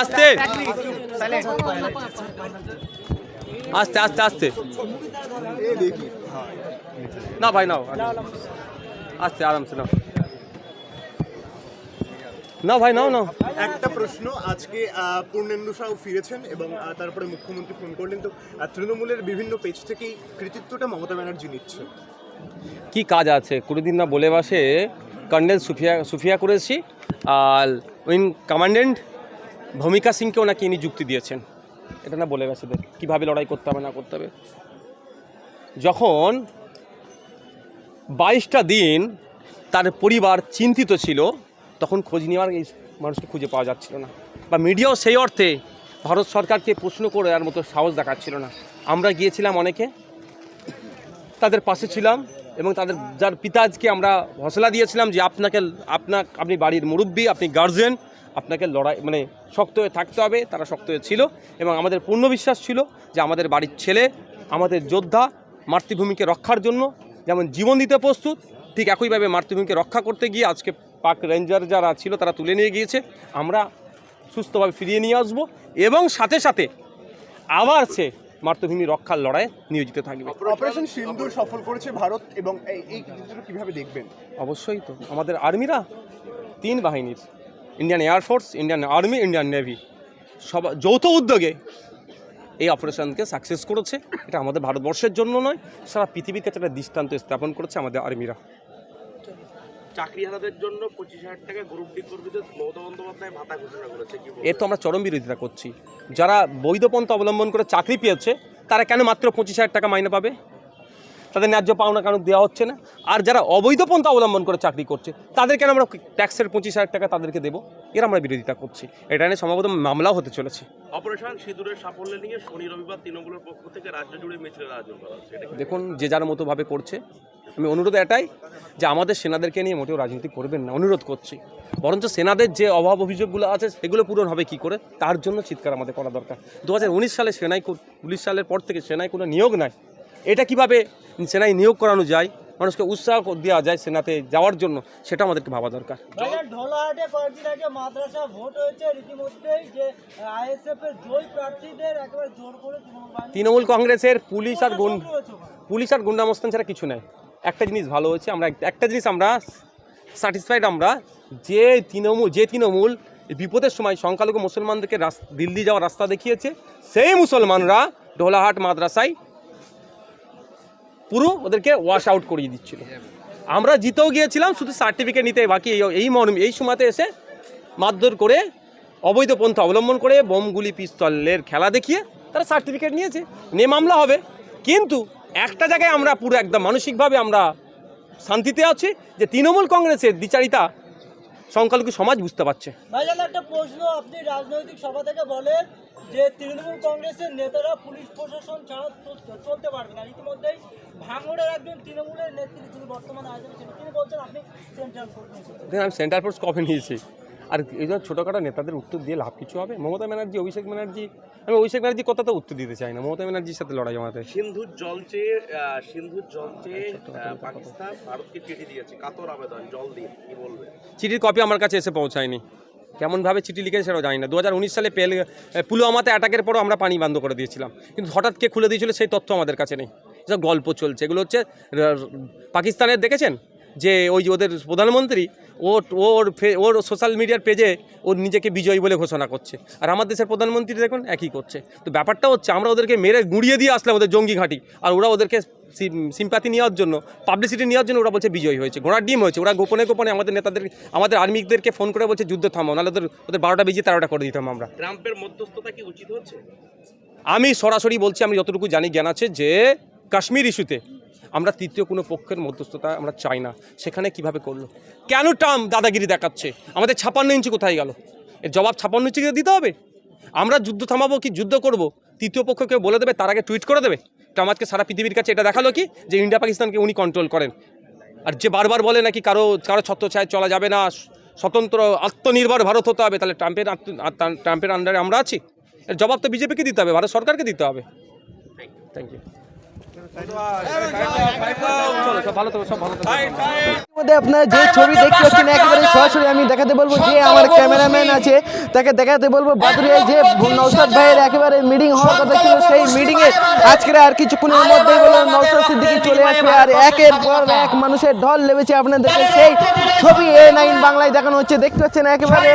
আস্তে আস্তে আস্তে আস্তে না ভাই নাও আস্তে আরামসে নাও না ভাই নাও নাও। একটা প্রশ্ন, আজকে পূর্ণেন্দু সাউ ফিরেছেন এবং তারপরে মুখ্যমন্ত্রী ফোন করলেন, তো তৃণমূলের বিভিন্ন পেজ থেকেই কৃতিত্বটা মমতা ব্যানার্জি নিচ্ছে। কি কাজ আছে কোনোদিন না বলে বাসে কর্নেল সুফিয়া করেছি আর উইং কমান্ডেন্ট ভূমিকা সিংকেও নাকি ইনি যুক্তি দিয়েছেন, এটা না বলে গেছে কীভাবে লড়াই করতে হবে না করতে হবে। যখন 22টা দিন তার পরিবার চিন্তিত ছিল তখন খোঁজ নেওয়ার এই মানুষকে খুঁজে পাওয়া যাচ্ছিল না, বা মিডিয়াও সেই অর্থে ভারত সরকারকে প্রশ্ন করে আর মতো সাহস দেখাচ্ছিল না। আমরা গিয়েছিলাম অনেকে, তাদের পাশে ছিলাম এবং তাদের যার পিতাজকে আমরা হসলা দিয়েছিলাম যে আপনি বাড়ির মুরব্বী, আপনি গার্জেন, আপনাকে লড়াই মানে শক্ত হয়ে থাকতে হবে। তারা শক্ত হয়ে ছিল এবং আমাদের পূর্ণ বিশ্বাস ছিল যে আমাদের বাড়ির ছেলে, আমাদের যোদ্ধা মাতৃভূমিকে রক্ষার জন্য যেমন জীবন দিতে প্রস্তুত, ঠিক একইভাবে মাতৃভূমিকে রক্ষা করতে গিয়ে আজকে পাক রেঞ্জার যারা ছিল তারা তুলে নিয়ে গিয়েছে। আমরা সুস্থভাবে ফিরিয়ে নিয়ে আসবো এবং সাথে সাথে আবার সে মাতৃভূমি রক্ষার লড়াইয়ে নিয়োজিত থাকবে। অপারেশন সিন্দুর সফল করেছে ভারত এবং এই কৃতিত্বটা কীভাবে দেখবেন? অবশ্যই তো আমাদের আর্মিরা 3 বাহিনীর, Indian air force, Indian army, Indian navy সব যৌথ উদ্যোগে এই অপারেশনকে সাকসেস করেছে। এটা আমাদের ভারতবর্ষের জন্য নয়, সারা পৃথিবীর কাছে একটা দৃষ্টান্ত স্থাপন করেছে আমাদের আর্মিরা। চাকরিহারাদের জন্য 25,000 টাকা গ্রুপ ডি কর্মীদের মমতা বন্দ্যোপাধ্যায় ভাতা ঘোষণা করেছে, এর তো আমরা চরম বিরোধিতা করছি। যারা বৈধ পন্থা অবলম্বন করে চাকরি পেয়েছে তারা কেন মাত্র 25,000 টাকা মাইনে পাবে? তাদের ন্যায্য পাওনা কেন দেওয়া হচ্ছে না? আর যারা অবৈধ পন্থা অবলম্বন করে চাকরি করছে তাদের কেন আমরা ট্যাক্সের 25,000 টাকা তাদেরকে দেবো? এর আমরা বিরোধিতা করছি। এটা নিয়ে সম্ভবত মামলাও হতে চলেছে। অপারেশন সিঁদুরের সাফল্য নিয়ে শনি রবিবার তৃণমূলের পক্ষ থেকে রাজ্য জুড়ে মিছিলের আয়োজন করা হচ্ছে। দেখুন যে যার মতোভাবে করছে, আমি অনুরোধ এটাই যে আমাদের সেনাদেরকে নিয়ে মোটেও রাজনীতি করবেন না, অনুরোধ করছি। বরঞ্চ সেনাদের যে অভাব অভিযোগগুলো আছে সেগুলো পূরণ হবে কি করে তার জন্য চিৎকার আমাদের করা দরকার। 2019 সালে সেনায়, পুলিশ সালের পর থেকে সেনায় কোনো নিয়োগ নাই, এটা কিভাবে সেনায় নিয়োগ করানো যায়, মানুষকে উৎসাহ দেওয়া যায় সেনাতে যাওয়ার জন্য, সেটা আমাদেরকে ভাবা দরকার। ঢোলাহাটে কয়েকদিন আগে মাদ্রাসা ভোট হয়েছে, রীতিমধ্যেই যে আইএসএফ এর জয় প্রার্থীদের একেবারে জোর করে তৃণমূল কংগ্রেসের পুলিশ আর গুন্ডামস্তান ছাড়া কিছু নাই। একটা জিনিস ভালো হয়েছে, একটা জিনিস আমরা স্যাটিসফাইড, আমরা যে তৃণমূল বিপদের সময় সংখ্যালঘু মুসলমানদেরকে দিল্লি যাওয়ার রাস্তা দেখিয়েছে, সেই মুসলমানরা ঢোলাহাট মাদ্রাসায় পুরো ওদেরকে ওয়াশ আউট করিয়ে দিচ্ছিল। আমরা জিতেও গিয়েছিলাম, শুধু সার্টিফিকেট নিতে বাকি। এই সময়তে এসে মারধর করে অবৈধ পন্থা অবলম্বন করে বোমগুলি পিস্তলের খেলা দেখিয়ে তারা সার্টিফিকেট নিয়েছে, নিয়ে মামলা হবে। কিন্তু একটা জায়গায় আমরা পুরো একদম মানসিকভাবে আমরা শান্তিতে আছি যে তৃণমূল কংগ্রেসের দ্বিচারিতা সংখ্যালঘু সমাজ বুঝতে পারছে। ভাইজান একটা প্রশ্ন, আপনি রাজনৈতিক সভা থেকে বলেন যে তৃণমূল কংগ্রেসের নেতারা পুলিশ প্রশাসন ছাড়া চলতে পারবে না। ইতিমধ্যেই ভাঙড়ের একজন তৃণমূলের নেত্রী, যিনি বর্তমানে আয়োজন ছিলেন, তিনি বলছেন আপনি সেন্ট্রাল ফোর্স নিয়েছেন। দেখুন আমি সেন্ট্রাল ফোর্স কবে নিয়েছি, আর এই জন্য ছোটোখাটো নেতাদের উত্তর দিয়ে লাভ কিছু হবে? মমতা ব্যানার্জি, অভিষেক ব্যানার্জি কথা তো উত্তর দিতে চাই না। মমতা ব্যানার্জির সাথে লড়াই আমাদের। সিন্ধুর জল চেয়ে পাকিস্তান ভারতকে চিঠি দিয়েছে, কাতর আবেদন, জল দিয়ে কি বলবে? চিঠির কপি আমার কাছে এসে পৌঁছায়নি, কেমনভাবে চিঠি লিখেছে সেটাও জানি না। 2019 সালে পুলওয়ামাতে অ্যাটাকের পরও আমরা পানি বন্ধ করে দিয়েছিলাম, কিন্তু হঠাৎ কে খুলে দিয়েছিল সেই তথ্য আমাদের কাছে নেই। এসব গল্প চলছে, এগুলো হচ্ছে পাকিস্তানের। দেখেছেন যে ওই যে ওদের প্রধানমন্ত্রী ওর সোশ্যাল মিডিয়ার পেজে ওর নিজেকে বিজয়ী বলে ঘোষণা করছে, আর আমার দেশের প্রধানমন্ত্রী দেখুন একই করছে। তো ব্যাপারটা হচ্ছে আমরা ওদেরকে মেরে গুঁড়িয়ে দিয়ে আসলাম ওদের জঙ্গি ঘাঁটি, আর ওরা ওদেরকে সিম্প্যাথি নেওয়ার জন্য, পাবলিসিটি নেওয়ার জন্য ওরা বলছে বিজয়ী হয়েছে, ঘোড়ার ডিম হয়েছে। ওরা গোপনে আমাদের নেতাদের, আমাদের আর্মিদেরকে ফোন করে বলছে যুদ্ধ থামাও, নাহলে ওদের 12টা বেজে 13টা করে দিতাম আমরা। ট্রাম্পের মধ্যস্থতা কি উচিত হচ্ছে? আমি সরাসরি বলছি, আমি যতটুকু জানি জ্ঞান আছে, যে কাশ্মীর ইস্যুতে আমরা তৃতীয় কোনো পক্ষের মধ্যস্থতা আমরা চাই না। সেখানে কিভাবে করলো, কেন ট্রাম্প দাদাগিরি দেখাচ্ছে? আমাদের 56 ইঞ্চি কোথায় গেল? এর জবাব 56 ইঞ্চি দিতে হবে। আমরা যুদ্ধ থামাবো কি যুদ্ধ করব, তৃতীয় পক্ষ কেউ বলে দেবে, তার আগে টুইট করে দেবে। ট্রাম্প আজকে সারা পৃথিবীর কাছে এটা দেখালো কি যে ইন্ডিয়া পাকিস্তানকে উনি কন্ট্রোল করেন। আর যে বারবার বলে নাকি কারো ছত্রছায়ায় চলা যাবে না, স্বতন্ত্র আত্মনির্ভর ভারত হতে হবে, তাহলে ট্রাম্পের আন্ডারে আমরা আছি? এর জবাব তো বিজেপিকে দিতে হবে, ভারত সরকারকে দিতে হবে। Thank you. চলো সব ভালো থাকো, সব ভালো থাকো। মধ্যে আপনারা যে ছবি দেখতে পাচ্ছেন একেবারে সরাসরি আমি দেখাতে বলবো, যে আমার ক্যামেরাম্যান আছে তাকে দেখাতে বলবো। বাদুড়িয়ায় যে নওশাদ ভাইয়ের একেবারে মিটিং হওয়ার কথা ছিল, সেই মিটিংয়ে আজকের আর কিছুক্ষণের মধ্যেই বলে নওশাদ সিদ্দিকী চলে আসবে, আর একের পর এক মানুষের ঢল লেগেছে। আপনাদেরকে সেই ছবি A9 বাংলায় দেখানো হচ্ছে, দেখতে পাচ্ছেন একেবারে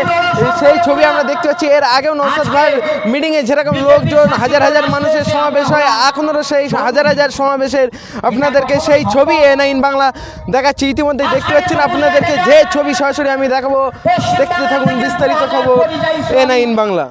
সেই ছবি আমরা দেখতে পাচ্ছি। এর আগেও নওশাদ ভাইয়ের মিটিংয়ে যেরকম লোকজন হাজার হাজার মানুষের সমাবেশ হয়, এখনও সেই হাজার হাজার সমাবেশের আপনাদেরকে সেই ছবি A9 বাংলা দেখাচ্ছি। ইতিমধ্যে দেখতে পাচ্ছেন আপনাদেরকে যে ছবি সরাসরি আমি দেখাবো, দেখতে থাকুন বিস্তারিত খবর A9 বাংলা।